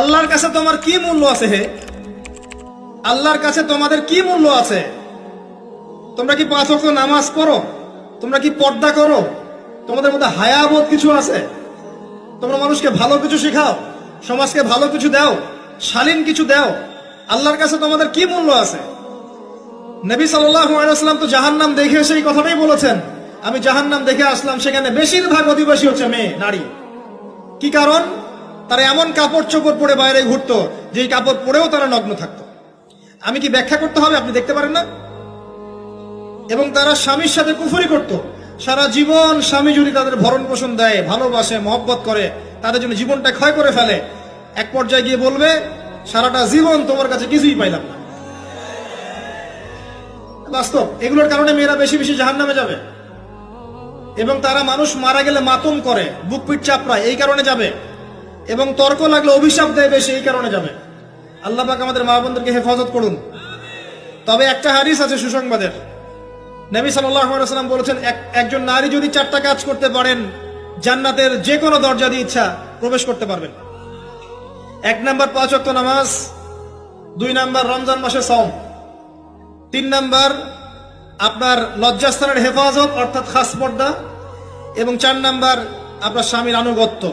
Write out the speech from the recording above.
আল্লাহর কাছে তোমার কি মূল্য আছে? হে আল্লাহর কাছে তোমাদের কি মূল্য আছে? তোমরা কি 5 ওয়াক্ত নামাজ পড়ো? তোমরা কি পর্দা করো? তোমাদের মধ্যে হায়াবোধ কিছু আছে? তোমরা মানুষকে ভালো কিছু শেখাও, সমাজকে ভালো কিছু দাও, শালীন কিছু দাও? আল্লাহর কাছে তোমাদের কি মূল্য আছে? নবী সাল্লাল্লাহু আলাইহি ওয়াসাল্লাম তো জাহান্নাম দেখে সেই কথাটাই বলেছেন, আমি জাহান্নাম দেখে আসলাম, সেখানে বেশিরভাগ অধিবাসী হচ্ছে মেয়ে, নারী। কি কারণ? তারা এমন কাপড় চোপড় পরে বাইরে ঘুরতো, যেই কাপড় পরেও তারা নগ্ন থাকতো। আমি কি ব্যাখ্যা করতে হবে? আপনি দেখতে পারেন না? এবং তারা স্বামীর সাথে কুফরি করত। সারা জীবন স্বামী যদি তাদের ভরণ পোষণ দেয়, ভালোবাসে, মহব্বত করে, তাদের জন্য জীবনটা ক্ষয় করে ফেলে, এক পর্যায়ে গিয়ে বলবে সারাটা জীবন তোমার কাছে কিছুই পাইলাম না। বাস্তব। এগুলোর কারণে মেয়েরা বেশি বেশি জাহান্নামে যাবে। এবং তারা মানুষ মারা গেলে মাতম করে, বুক পিঠ চাপড়ায়, এই কারণে যাবে। এবং তর্ক লাগলে অভিশাপ দেয় বেশি, এই কারণে যাবে। আল্লাহ পাক আমাদের মা বোনদেরকে হেফাজত করুন। তবে একটা হাদিস আছে সুসংবাদের। নবী সাল্লাল্লাহু আলাইহি ওয়াসাল্লাম বলেছেন, একজন নারী যদি 4টা কাজ করতে পারেন, জান্নাতের যে কোনো দরজা দিয়ে ইচ্ছা প্রবেশ করতে পারবেন। 1 নাম্বার 5 ওয়াক্ত নামাজ, 2 নাম্বার রমজান মাসে সওম, 3 নাম্বার আপনার লজ্জাস্থানের হেফাজত অর্থাৎ খাস পর্দা, এবং 4 নাম্বার আপনার স্বামীর আনুগত্য।